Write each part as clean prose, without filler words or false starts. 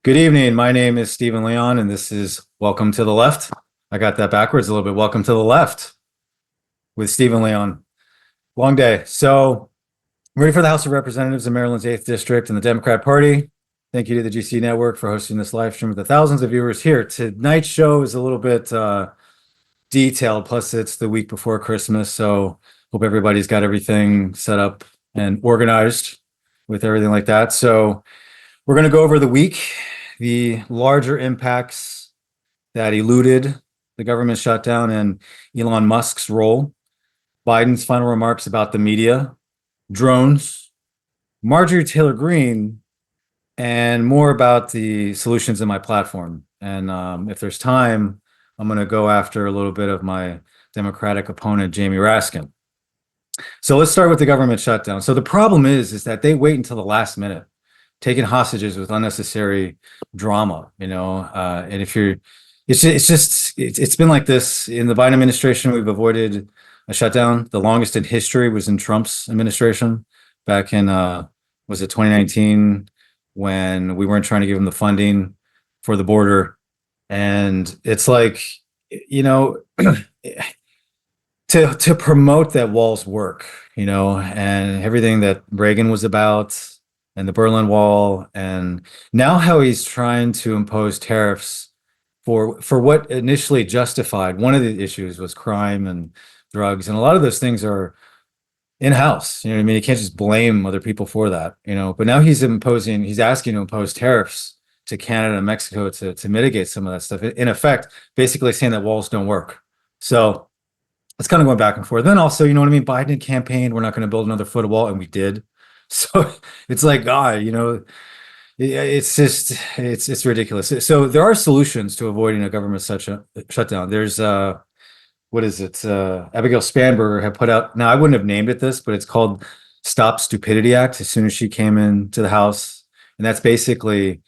Good evening. My name is Stephen Leon, and this is Welcome to the Left. I got that backwards a little bit. Welcome to the Left with Stephen Leon. Long day. So, I'm ready for the House of Representatives in Maryland's 8th District and the Democrat Party. Thank you to the GC Network for hosting this live stream with the thousands of viewers here. Tonight's show is a little bit detailed, plus it's the week before Christmas. So, hope everybody's got everything set up and organized with everything like that. So, we're going to go over the week, the larger impacts that eluded the government shutdown and Elon Musk's role, Biden's final remarks about the media, drones, Marjorie Taylor Greene, and more about the solutions in my platform. And if there's time, I'm going to go after a little bit of my Democratic opponent, Jamie Raskin. So let's start with the government shutdown. So the problem is that they wait until the last minute, taking hostages with unnecessary drama, and if you're, it's been like this in the Biden administration. We've avoided a shutdown. The longest in history was in Trump's administration back in, was it 2019, when we weren't trying to give them the funding for the border. And it's like, you know, to promote that walls work, and everything that Reagan was about and the Berlin Wall, and now how he's trying to impose tariffs for what initially justified. One of the issues was crime and drugs, and a lot of those things are in-house. You know what I mean? You can't just blame other people for that, But now he's asking to impose tariffs to Canada and Mexico to mitigate some of that stuff. In effect, basically saying that walls don't work. So it's kind of going back and forth. Then also, you know what I mean? Biden campaigned, we're not going to build another foot of wall, and we did. So it's like, God, it's just, it's ridiculous. So there are solutions to avoiding a government shutdown. There's, what is it? Abigail Spanberger had put out, now I wouldn't have named it this, but it's called Stop Stupidity Act as soon as she came into the House. And that's basically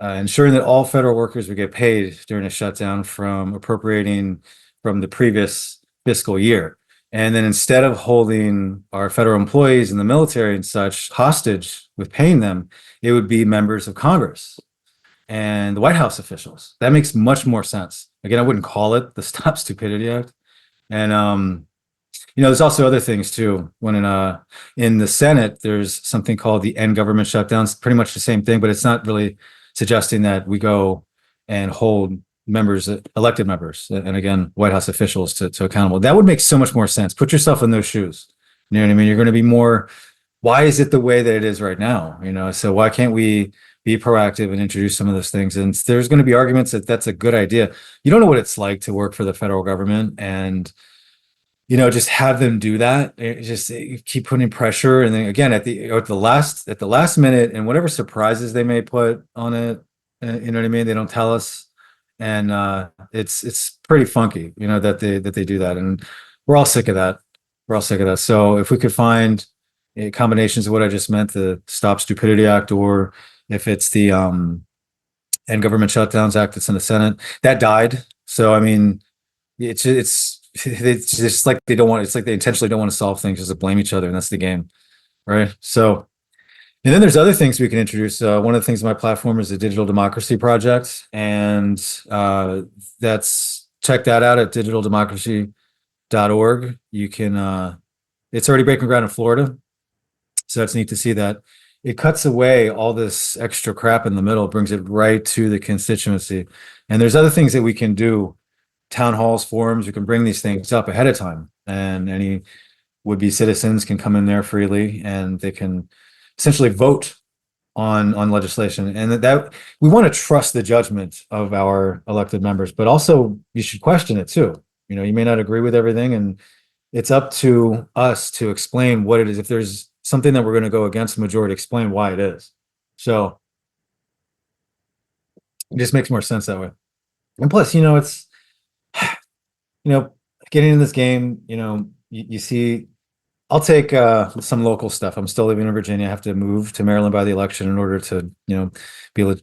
ensuring that all federal workers would get paid during a shutdown from appropriating from the previous fiscal year. And then instead of holding our federal employees in the military and such hostage with paying them, it would be members of Congress and the White House officials. That makes much more sense. Again, I wouldn't call it the Stop Stupidity Act. And there's also other things too. When in the Senate, there's something called the End Government Shutdown. It's pretty much the same thing, but it's not really suggesting that we go and hold members, elected members, and again, White House officials to accountable. That would make so much more sense. Put yourself in those shoes. You know what I mean? You're going to be more, why is it the way that it is right now? So why can't we be proactive and introduce some of those things? And there's going to be arguments that that's a good idea. You don't know what it's like to work for the federal government and, just have them do that. Just keep putting pressure. And then again, at the last minute, and whatever surprises they may put on it, you know what I mean? They don't tell us. And it's pretty funky, that they do that, and we're all sick of that. We're all sick of that. So if we could find combinations of what I just meant, the Stop Stupidity Act, or if it's the End Government Shutdowns Act that's in the Senate, that died. So I mean, it's just like they don't want. It's like they intentionally don't want to solve things, just to blame each other, and that's the game, right? So. And then there's other things we can introduce. One of the things on my platform is the Digital Democracy Project, and that's check that out at digitaldemocracy.org. You can, it's already breaking ground in Florida, so that's neat to see that. It cuts away all this extra crap in the middle, brings it right to the constituency. And there's other things that we can do, town halls, forums. We can bring these things up ahead of time, and any would-be citizens can come in there freely, and they can essentially vote on legislation. And that we want to trust the judgment of our elected members, but also you should question it too. You may not agree with everything, and it's up to us to explain what it is. If there's something that we're going to go against the majority, explain why it is. So it just makes more sense that way. And plus, it's getting in this game, you see, I'll take some local stuff. I'm still living in Virginia. I have to move to Maryland by the election in order to, be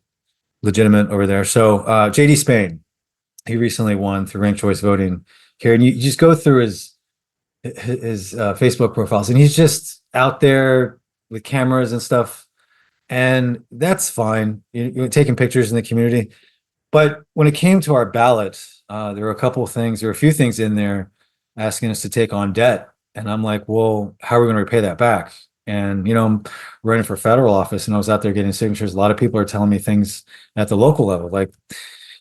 legitimate over there. So JD Spain, he recently won through ranked choice voting here, and you just go through his Facebook profiles, and he's just out there with cameras and stuff, and that's fine. You're taking pictures in the community. But when it came to our ballot, there were a couple of things, there were a few things in there asking us to take on debt. And I'm like, well, how are we going to repay that back? And, I'm running for federal office and I was out there getting signatures. A lot of people are telling me things at the local level, like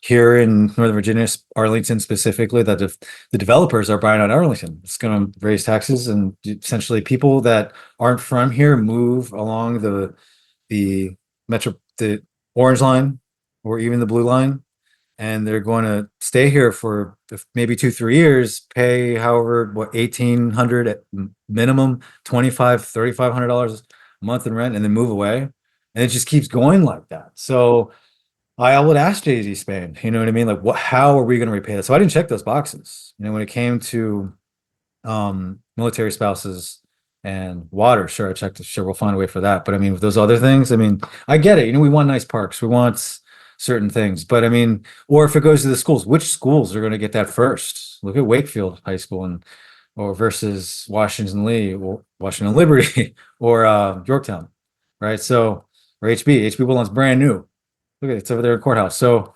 here in Northern Virginia, Arlington specifically, that if the developers are buying out Arlington, it's going to raise taxes, and essentially people that aren't from here move along the metro, the orange line, or even the blue line, and they're going to stay here for maybe 2, 3 years, pay however, what, 1,800 at minimum, 3,500 $3,500 a month in rent, and then move away. And it just keeps going like that. So I would ask Jay-Z Spain, you know what I mean? Like, how are we going to repay that? So I didn't check those boxes. When it came to military spouses and water, sure, I checked, sure, we'll find a way for that. But I mean, with those other things, I mean, I get it. We want nice parks, we want certain things, but I mean, or if it goes to the schools, which schools are going to get that first? Look at Wakefield High School or versus Washington Lee or Washington Liberty or Yorktown, right? So, or HB Woodland's brand new. Look at it, it's over there at courthouse. So,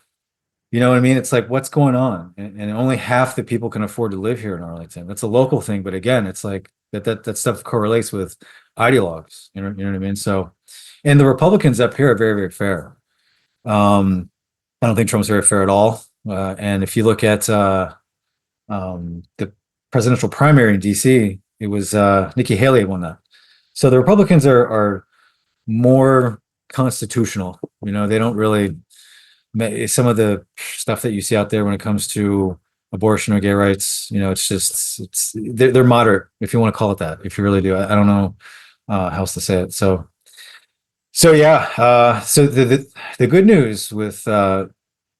you know what I mean? It's like, what's going on? And only half the people can afford to live here in Arlington. That's a local thing, but again, it's like that stuff correlates with ideologues. You know what I mean? So, and the Republicans up here are very, very fair. I don't think Trump's very fair at all. And if you look at the presidential primary in DC, it was Nikki Haley won that. So the Republicans are more constitutional. They don't really some of the stuff that you see out there when it comes to abortion or gay rights. They're moderate, if you want to call it that. If you really do, I don't know how else to say it. So yeah. So the good news with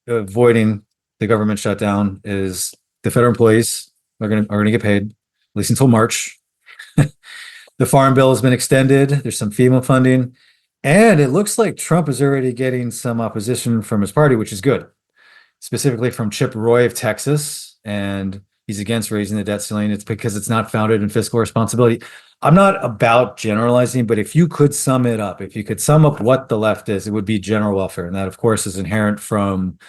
avoiding the government shutdown is the federal employees are gonna get paid at least until March. The farm bill has been extended. There's some FEMA funding. And it looks like Trump is already getting some opposition from his party, which is good, specifically from Chip Roy of Texas. And he's against raising the debt ceiling. It's because it's not founded in fiscal responsibility. I'm not about generalizing, but if you could sum it up, if you could sum up what the left is, it would be general welfare. And that, of course, is inherent from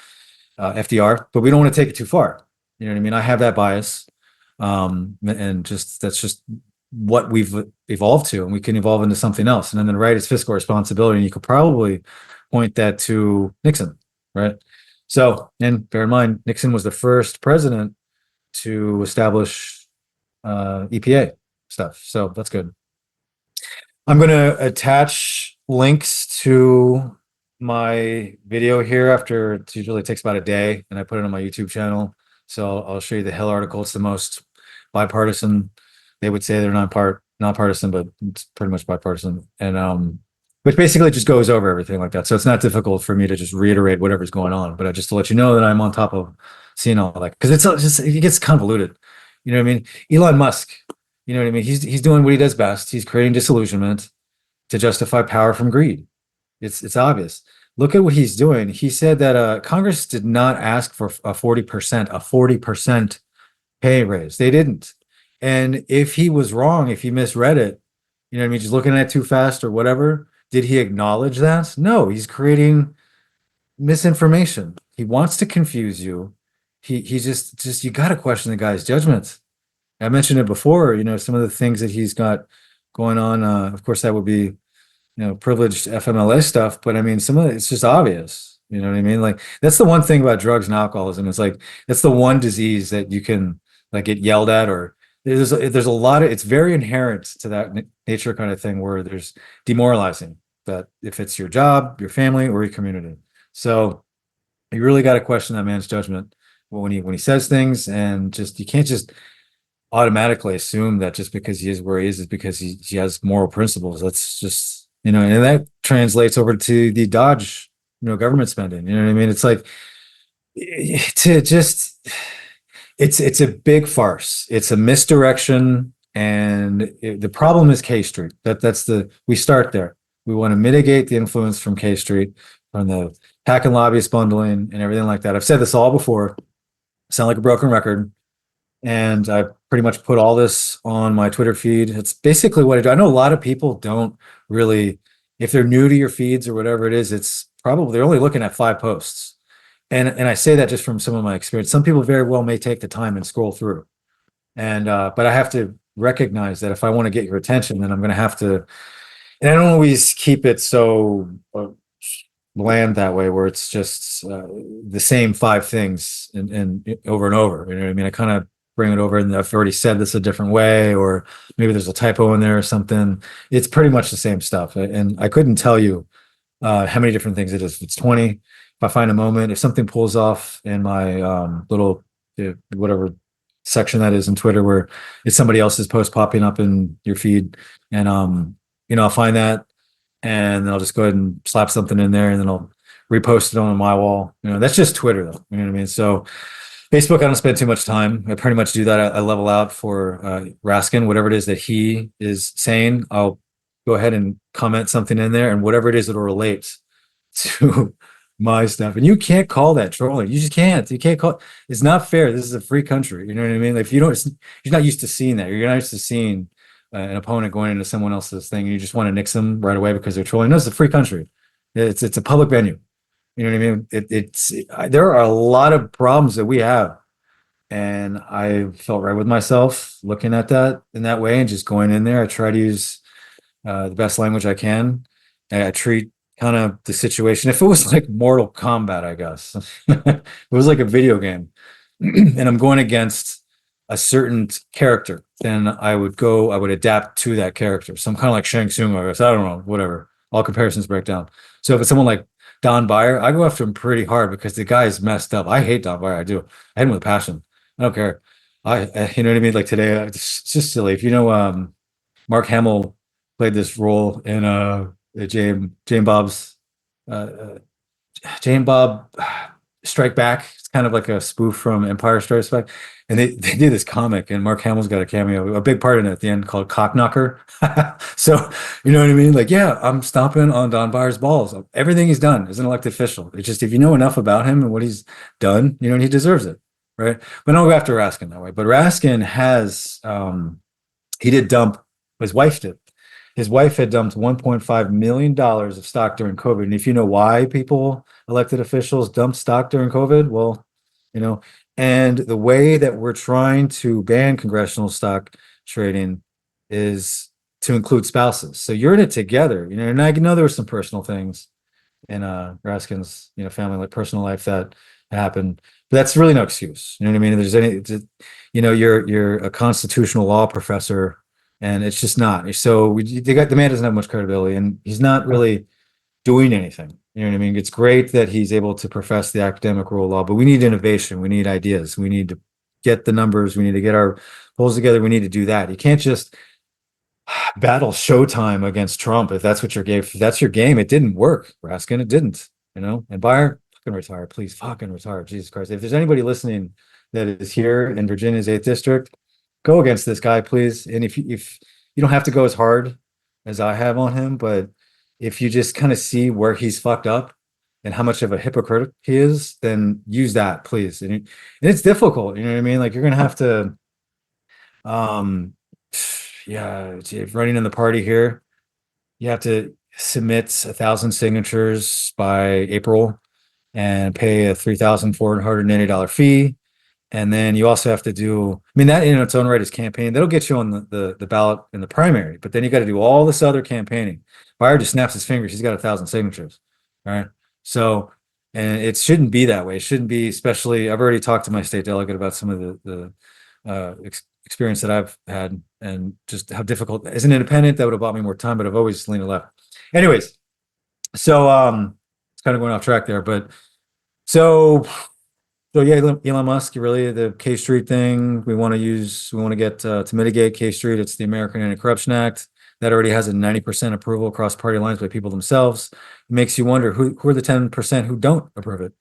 FDR, but we don't want to take it too far. You know what I mean? I have that bias. And that's just what we've evolved to, and we can evolve into something else. And then the right is fiscal responsibility, and you could probably point that to Nixon, right? So, and bear in mind, Nixon was the first president to establish EPA stuff, so that's good. I'm going to attach links to my video here after it usually takes about a day, and I put it on my YouTube channel. So I'll show you the Hill article. It's the most bipartisan. They would say they're nonpartisan, but it's pretty much bipartisan. And which basically just goes over everything like that. So it's not difficult for me to just reiterate whatever's going on, but just to let you know that I'm on top of seeing all that, because it gets convoluted. You know what I mean? Elon Musk, you know what I mean? He's doing what he does best. He's creating disillusionment to justify power from greed. It's obvious. Look at what he's doing. He said that Congress did not ask for a 40% pay raise. They didn't. And if he was wrong, if he misread it, you know what I mean, just looking at it too fast or whatever, did he acknowledge that? No, he's creating misinformation. He wants to confuse you. He just you got to question the guy's judgments. I mentioned it before, some of the things that he's got going on. Of course, that would be, privileged FMLA stuff, but I mean, some of it's just obvious. You know what I mean? Like, that's the one thing about drugs and alcoholism. It's like, that's the one disease that you can like get yelled at, or there's a lot of, it's very inherent to that nature kind of thing, where there's demoralizing that if it's your job, your family, or your community. So you really got to question that man's judgment when he says things, and just, you can't just automatically assume that just because he is where he is because he has moral principles. That's just, and that translates over to the Dodge, government spending. You know what I mean? It's like, to just, it's a big farce. It's a misdirection, and the problem is K Street. We start there. We want to mitigate the influence from K Street, from the PAC and lobbyist bundling and everything like that. I've said this all before. Sound like a broken record. And I pretty much put all this on my Twitter feed. It's basically what I do. I know a lot of people don't really if they're new to your feeds or whatever it is, it's probably they're only looking at 5 posts. And I say that just from some of my experience. Some people very well may take the time and scroll through. And but I have to recognize that if I want to get your attention, then I'm going to have to, and I don't always keep it so bland that way where it's just the same 5 things and over and over. You know what I mean? I kind of bring it over and I've already said this a different way, or maybe there's a typo in there or something. It's pretty much the same stuff. And I couldn't tell you how many different things it is. If it's 20, if I find a moment, if something pulls off in my little whatever section that is in Twitter where it's somebody else's post popping up in your feed, and I'll find that and then I'll just go ahead and slap something in there and then I'll repost it on my wall. That's just Twitter though. You know what I mean? So Facebook, I don't spend too much time. I pretty much do that. I level out for Raskin, whatever it is that he is saying. I'll go ahead and comment something in there, and whatever it is, it'll relate to my stuff. And you can't call that trolling. You just can't. You can't call. It's not fair. This is a free country. You know what I mean? Like if you don't, you're not used to seeing that. You're not used to seeing an opponent going into someone else's thing, and you just want to nix them right away because they're trolling. No, it's a free country. It's a public venue. You know what I mean? There are a lot of problems that we have, and I felt right with myself looking at that in that way and just going in there. I try to use the best language I can. And I treat kind of the situation. If it was like Mortal Kombat, I guess it was like a video game, and I'm going against a certain character, then I would adapt to that character. So I'm kind of like Shang Tsung, I guess. I don't know, whatever. All comparisons break down. So if it's someone like Don Byer, I go after him pretty hard because the guy is messed up. I hate Don Byer. I do. I hate him with passion. I don't care. You know what I mean? Like today, it's just silly. If you know, Mark Hamill played this role in Jane Bob's uh, Jane Bob Strike Back. It's kind of like a spoof from Empire Strikes Back. And they did this comic, and Mark Hamill's got a cameo, a big part in it at the end called Cockknocker. So, you know what I mean? Like, yeah, I'm stomping on Don Byers' balls. Everything he's done as an elected official. It's just if you know enough about him and what he's done, and he deserves it, right? But don't go after Raskin that way. But Raskin has, he did dump, his wife did. His wife had dumped $1.5 million of stock during COVID. And if you know why people, elected officials, dumped stock during COVID, well, you know, and the way that we're trying to ban congressional stock trading is to include spouses. So you're in it together, and I know there were some personal things in Raskin's, family, like personal life that happened. But that's really no excuse. You know what I mean? If there's you're a constitutional law professor, and it's just not. So the man doesn't have much credibility, and he's not really doing anything. You know what I mean? It's great that he's able to profess the academic rule of law, but we need innovation. We need ideas. We need to get the numbers. We need to get our polls together. We need to do that. You can't just battle Showtime against Trump if that's what your game. If that's your game. It didn't work, Raskin. It didn't. And Byer, fucking retire, please. Fucking retire. Jesus Christ. If there's anybody listening that is here in Virginia's 8th district, go against this guy, please. And if you don't have to go as hard as I have on him, but if you just kind of see where he's fucked up and how much of a hypocrite he is, then use that, please. And it's difficult, you know what I mean? Like you're gonna have to, yeah, if running in the party here, you have to submit 1,000 signatures by April and pay a $3,480 fee. And then you also have to do, I mean, that in its own right is campaigning. That'll get you on the ballot in the primary, but then you got to do all this other campaigning. Byer just snaps his fingers. He's got 1,000 signatures. All right. So, and it shouldn't be that way. It shouldn't be, especially, I've already talked to my state delegate about some of the experience that I've had and just how difficult, as an independent, that would have bought me more time, but I've always leaned left. Anyways, so it's kind of going off track there, but so yeah, Elon Musk, really the K Street thing. We want to get to mitigate K Street. It's the American Anti-Corruption Act that already has a 90% approval across party lines by people themselves. It makes you wonder who are the 10% who don't approve it,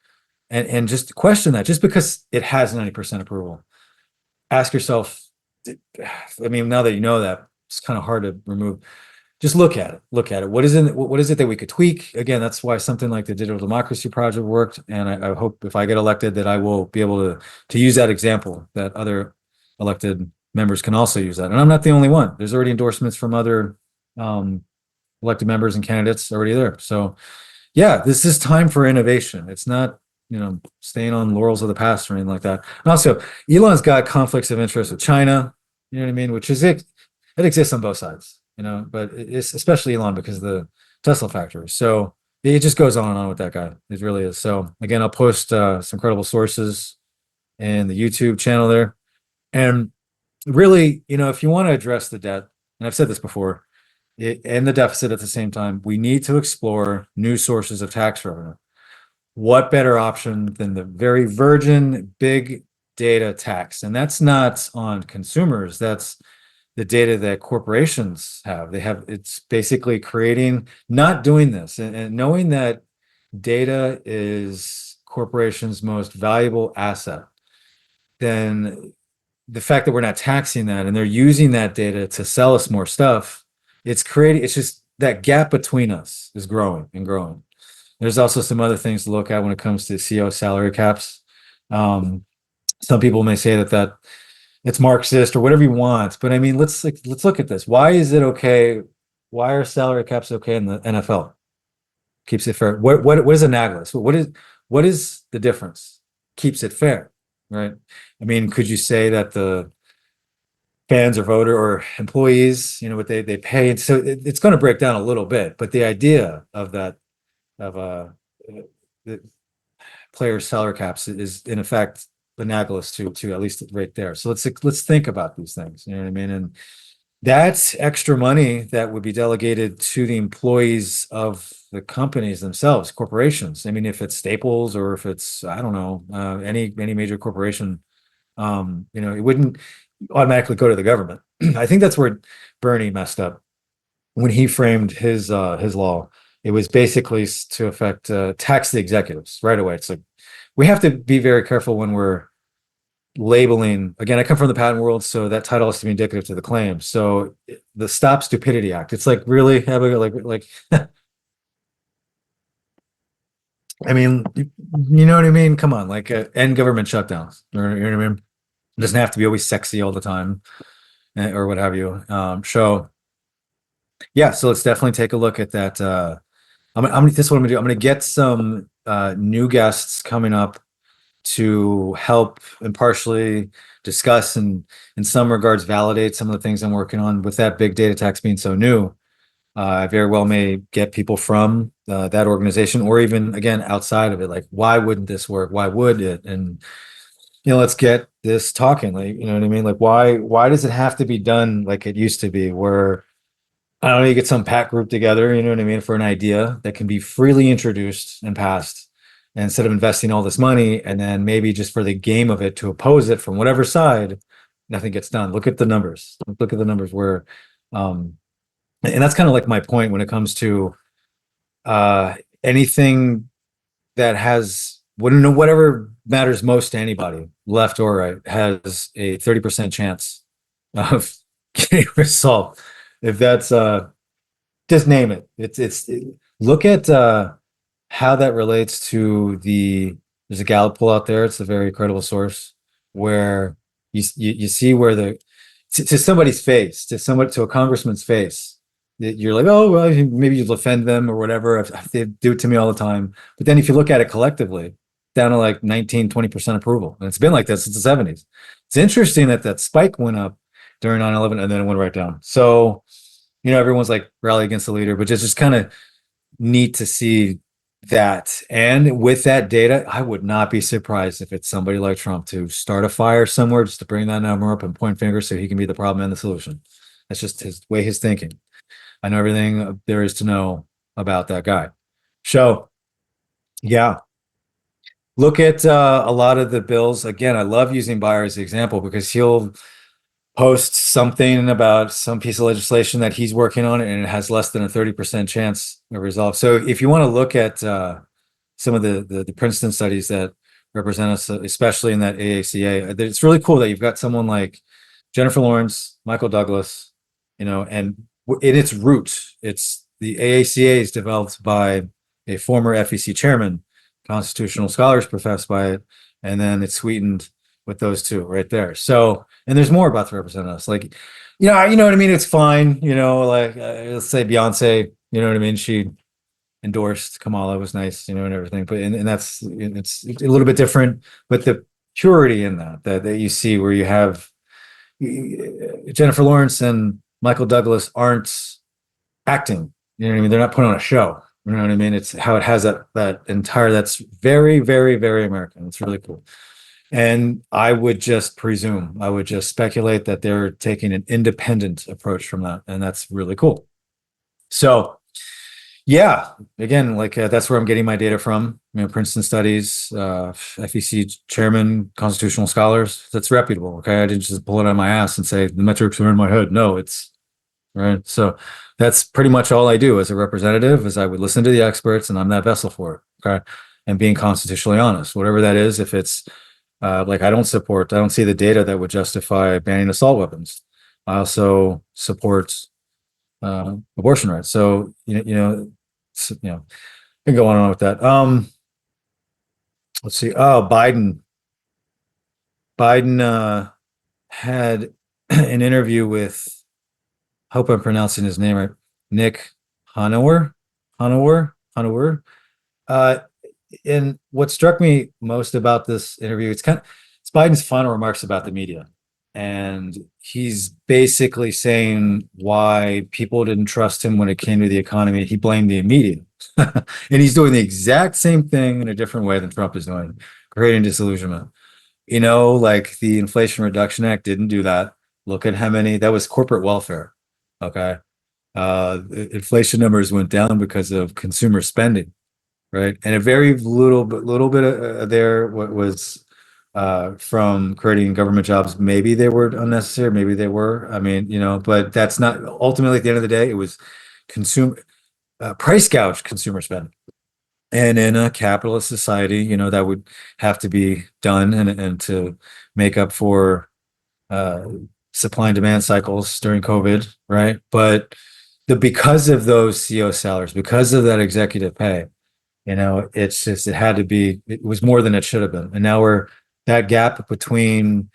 and just question that. Just because it has 90% approval, ask yourself. I mean, now that you know that, it's kind of hard to remove. Just look at it. What is it that we could tweak? Again, that's why something like the Digital Democracy Project worked. And I hope if I get elected that I will be able to use that example, that other elected members can also use that. And I'm not the only one. There's already endorsements from other elected members and candidates already there. So yeah, this is time for innovation. It's not, staying on laurels of the past or anything like that. And also, Elon's got conflicts of interest with China, you know what I mean? Which is it exists on both sides, but it's especially Elon because of the Tesla factory. So it just goes on and on with that guy. It really is. So again, I'll post some credible sources in the YouTube channel there. And really, if you want to address the debt, and I've said this before, and the deficit at the same time, we need to explore new sources of tax revenue. What better option than the very virgin big data tax? And that's not on consumers, that's the data that corporations have. It's basically creating, not doing this, and knowing that data is corporations' most valuable asset, then the fact that we're not taxing that and they're using that data to sell us more stuff, it's just that gap between us is growing and growing. There's also some other things to look at when it comes to CEO salary caps. Um, some people may say that it's Marxist or whatever you want, but I mean, let's look at this. Why is it okay? Why are salary caps okay in the NFL? Keeps it fair. What is analogous? What is the difference? Keeps it fair, right? I mean, could you say that the fans or voter or employees, what they pay, and so it's going to break down a little bit, but the idea of that of the players' salary caps is in effect analogous to at least right there. So let's think about these things. You know what I mean? And that's extra money that would be delegated to the employees of the companies themselves, corporations. I mean, if it's Staples or if it's, I don't know, any major corporation, it wouldn't automatically go to the government. I think that's where Bernie messed up when he framed his law. It was basically to affect tax the executives right away. It's like we have to be very careful when we're labeling. Again, I come from the patent world, so that title has to be indicative to the claim. So the Stop Stupidity Act. It's like really having like I mean, you know what I mean? Come on, like end government shutdowns. You know what I mean? It doesn't have to be always sexy all the time, or what have you. So yeah, so let's definitely take a look at that. This is what I'm gonna do. I'm gonna get some new guests coming up to help impartially discuss and in some regards validate some of the things I'm working on with that big data tax being so new. I very well may get people from that organization or even again outside of it. Like, why wouldn't this work? Why would it? And let's get this talking. Like, you know what I mean? Like, why does it have to be done like it used to be, where I don't know, you get some pack group together, you know what I mean, for an idea that can be freely introduced and passed, and instead of investing all this money and then maybe just for the game of it to oppose it from whatever side, nothing gets done. Look at the numbers. Look at the numbers where, and that's kind of like my point when it comes to anything that has whatever matters most to anybody, left or right, has a 30% chance of getting resolved. If that's just name it. Look at how that relates to there's a Gallup poll out there. It's a very credible source where you see where to somebody's face, to a congressman's face, you're like, oh, well, maybe you'll offend them or whatever. If they do it to me all the time. But then if you look at it collectively, down to like 19-20% approval. And it's been like that since the 70s. It's interesting that spike went up during 9/11 and then it went right down. So, everyone's like rally against the leader, but just kind of neat to see that. And with that data, I would not be surprised if it's somebody like Trump to start a fire somewhere just to bring that number up and point fingers so he can be the problem and the solution. That's just his thinking. I know everything there is to know about that guy. So, yeah, look at a lot of the bills. Again, I love using Byer as the example because he'll post something about some piece of legislation that he's working on and it has less than a 30% chance of resolve. So if you want to look at some of the Princeton studies that represent us, especially in that AACA, it's really cool that you've got someone like Jennifer Lawrence, Michael Douglas, and in its roots, it's the AACA is developed by a former FEC chairman, constitutional scholars professed by it, and then it's sweetened with those two right there. So, and there's more about to represent us. Like, you know what I mean? It's fine. Like, let's say Beyonce You know what I mean? She endorsed Kamala, was nice, and everything. But and that's it's a little bit different, but the purity in that you see where you have Jennifer Lawrence and Michael Douglas aren't acting. You know what I mean? They're not putting on a show. You know what I mean? It's how it has that entire that's very, very, very American. It's really cool. And I would just presume, I would just speculate that they're taking an independent approach from that, and that's really cool. So yeah, again, like that's where I'm getting my data from. Princeton Studies, FEC chairman, constitutional scholars. That's reputable. Okay, I didn't just pull it out of my ass and say the metrics are in my head. No, it's right. So that's pretty much all I do as a representative. Is I would listen to the experts, and I'm that vessel for it. Okay, and being constitutionally honest, whatever that is. If it's like I don't see the data that would justify banning assault weapons. I also support abortion rights. So I can go on and on with that. Let's see. Oh, Biden had an interview with, hope I'm pronouncing his name right, Nick Hanauer. Uh, and what struck me most about this interview, it's Biden's final remarks about the media. And he's basically saying why people didn't trust him when it came to the economy. He blamed the media. And he's doing the exact same thing in a different way than Trump is doing, creating disillusionment. Like the Inflation Reduction Act didn't do that. Look at how many, that was corporate welfare. Okay. Inflation numbers went down because of consumer spending, right? And a very little bit there what was from creating government jobs. Maybe they were unnecessary, maybe they were. I mean, but that's not ultimately at the end of the day. It was consumer price gouge consumer spending. And in a capitalist society, that would have to be done and to make up for uh, supply and demand cycles during COVID, right? But because of those CEO salaries, because of that executive pay, it's just it was more than it should have been. And now that gap between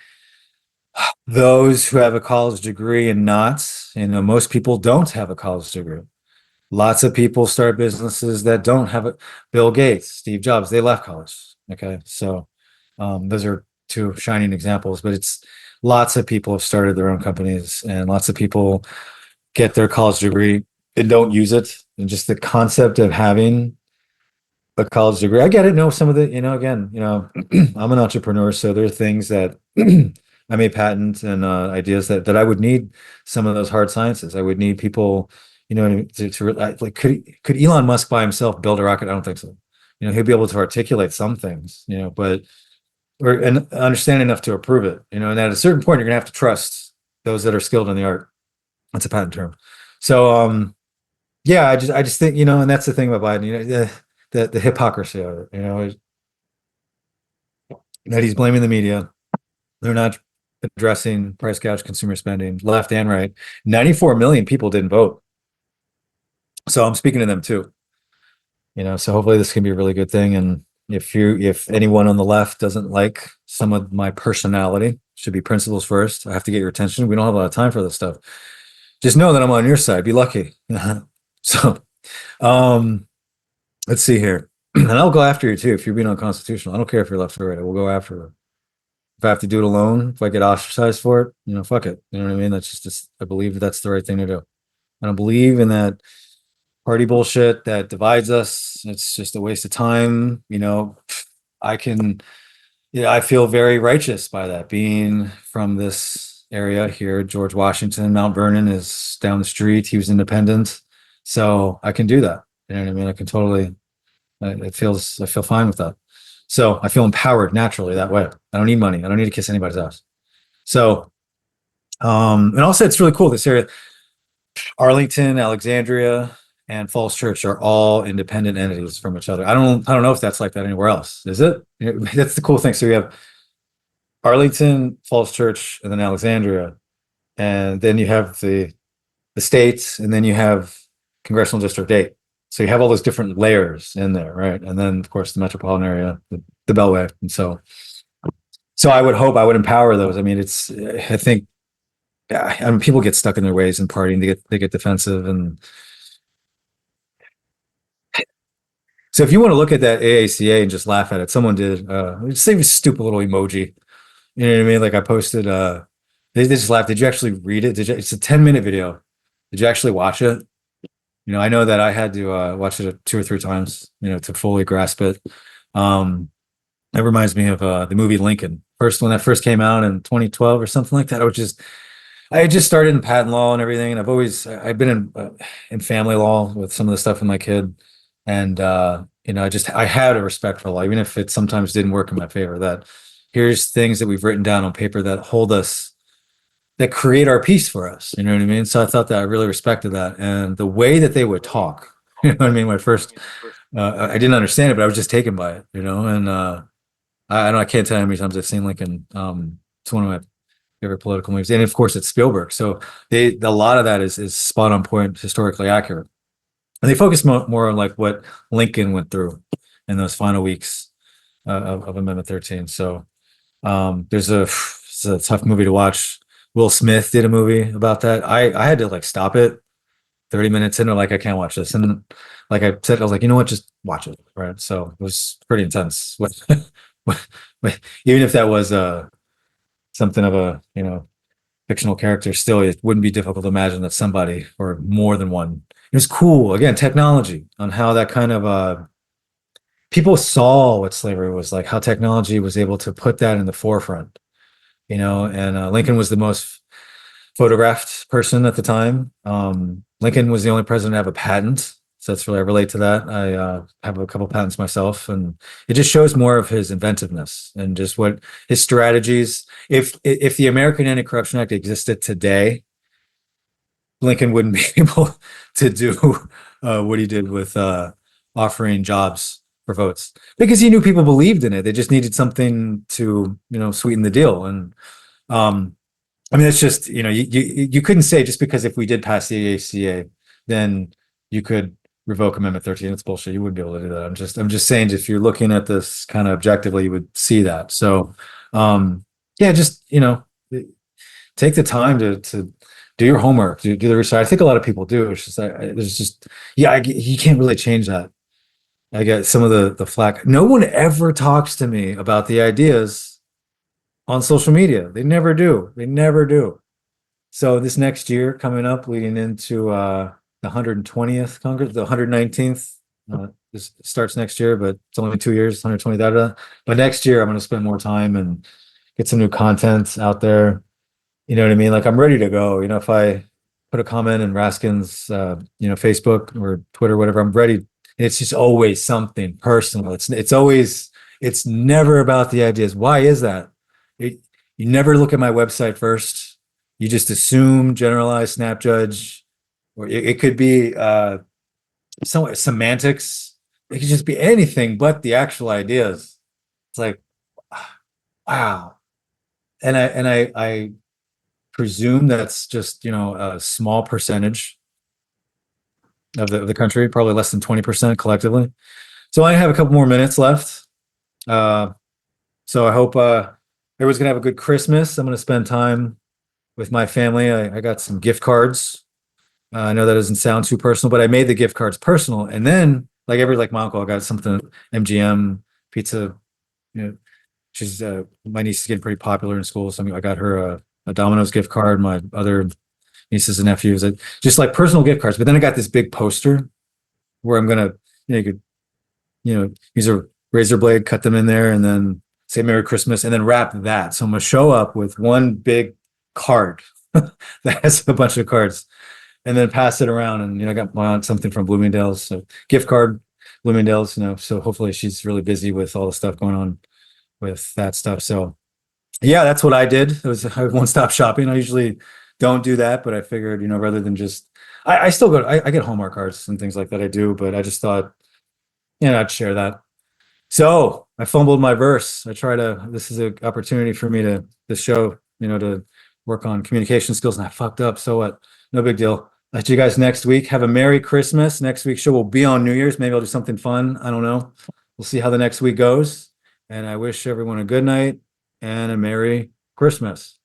those who have a college degree and not, most people don't have a college degree. Lots of people start businesses that don't have it. Bill Gates, Steve Jobs, they left college. Okay. So those are two shining examples, but it's lots of people have started their own companies, and lots of people get their college degree and don't use it. And just the concept of having a college degree, I get it. No, some of the, again, I'm an entrepreneur, so there are things that I may patent and ideas that I would need some of those hard sciences. I would need people, like could Elon Musk by himself build a rocket? I don't think so. He'll be able to articulate some things, but and understand enough to approve it. And at a certain point, you're gonna have to trust those that are skilled in the art. That's a patent term. So yeah, I just think, and that's the thing about Biden, the hypocrisy of it, that he's blaming the media. They're not addressing price gouge consumer spending, left and right. 94 million people didn't vote. So I'm speaking to them too. So hopefully this can be a really good thing. And if anyone on the left doesn't like some of my personality, should be principles first. I have to get your attention. We don't have a lot of time for this stuff. Just know that I'm on your side. Be lucky. So um let's see here. And I'll go after you too if you're being unconstitutional. I don't care if you're left or right. I will go after you. If I have to do it alone, if I get ostracized for it, fuck it. You know what I mean? That's just I believe that's the right thing to do. I don't believe in that party bullshit that divides us. It's just a waste of time. I can, I feel very righteous by that. Being from this area here, George Washington, Mount Vernon is down the street. He was independent. So I can do that. You know what I mean? I can totally, I feel fine with that. So I feel empowered naturally that way. I don't need money. I don't need to kiss anybody's ass. So, and also it's really cool. This area, Arlington, Alexandria, and Falls Church are all independent entities from each other. I don't know if that's like that anywhere else. Is it? That's the cool thing. So we have Arlington, Falls Church, and then Alexandria, and then you have the states, and then you have Congressional District 8. So you have all those different layers in there, right? And then of course the metropolitan area, the Beltway, and so I would hope I would empower those. I mean, I think yeah, I mean, people get stuck in their ways and partying. They get defensive, and So if you want to look at that AACA and just laugh at it, someone did just say a stupid little emoji. You know what I mean? Like I posted they just laughed. Did you actually read it? It's a 10-minute video. Did you actually watch it? You know, I know that I had to watch it 2 or 3 times, to fully grasp it. Um, that reminds me of the movie Lincoln. First, when that first came out in 2012 or something like that, I had just started in patent law and everything, and I've been in family law with some of the stuff with my kid, and I had a respect for law, even if it sometimes didn't work in my favor. That here's things that we've written down on paper that hold us, that create our peace for us. You know what I mean? So I thought that I really respected that, and the way that they would talk. You know what I mean? My first, I didn't understand it, but I was just taken by it. And I can't tell you how many times I've seen Lincoln. It's one of my favorite political movies, and of course it's Spielberg. So a lot of that is spot on point, historically accurate, and they focus more on like what Lincoln went through in those final weeks of Amendment 13. So it's a tough movie to watch. Will Smith did a movie about that. I had to like stop it 30 minutes in, or like I can't watch this, and like I said, I was like, you know what, just watch it, right? So it was pretty intense. Even if that was something of a fictional character, still it wouldn't be difficult to imagine that somebody, or more than one. It was cool. Again, technology on how that kind of people saw what slavery was like, how technology was able to put that in the forefront. And Lincoln was the most photographed person at the time. Lincoln was the only president to have a patent. So that's really, I relate to that. I have a couple patents myself, and it just shows more of his inventiveness and just what his strategies. If the American Anti-Corruption Act existed today, Lincoln wouldn't be able to do what he did with offering jobs for votes, because he knew people believed in it. They just needed something to sweeten the deal. And I mean, it's just, you couldn't say just because if we did pass the ACA, then you could revoke Amendment 13. It's bullshit. You wouldn't be able to do that. I'm just saying, if you're looking at this kind of objectively, you would see that. So, yeah, just, take the time to do your homework, do the research. I think a lot of people do. It's just, there's just, yeah, you can't really change that. I get some of the flack. No one ever talks to me about the ideas on social media. They never do. They never do. So this next year coming up, leading into the 120th Congress, the 119th, this starts next year, but it's only 2 years, 120. But next year, I'm going to spend more time and get some new content out there. You know what I mean? Like I'm ready to go. If I put a comment in Raskin's, Facebook or Twitter, whatever, I'm ready. It's just always something personal. It's never about the ideas. Why is that? You never look at my website first. You just assume, generalize, snap judge, or it could be some semantics. It could just be anything but the actual ideas. It's like, wow. And I presume that's just a small percentage of the country, probably less than 20% collectively. So I have a couple more minutes left. Uh, so I hope everyone's gonna have a good Christmas. I'm gonna spend time with my family. I got some gift cards. I know that doesn't sound too personal, but I made the gift cards personal. And then, like my uncle, I got something MGM pizza. You know, she's my niece is getting pretty popular in school, so I got her a Domino's gift card. My other nieces and nephews, just like personal gift cards. But then I got this big poster where I'm gonna, you could, use a razor blade, cut them in there, and then say Merry Christmas, and then wrap that. So I'm gonna show up with one big card that has a bunch of cards, and then pass it around. And I got my aunt something from Bloomingdale's, so gift card, Bloomingdale's. So hopefully she's really busy with all the stuff going on with that stuff. So yeah, that's what I did. It was one-stop shopping. I usually don't do that, but I figured, rather than just, I still go, I get Hallmark cards and things like that. I do, but I just thought, I'd share that. So I fumbled my verse. This is an opportunity for me to show, to work on communication skills, and I fucked up. So what? No big deal. I'll see you guys next week. Have a Merry Christmas. Next week's show will be on New Year's. Maybe I'll do something fun. I don't know. We'll see how the next week goes. And I wish everyone a good night and a Merry Christmas.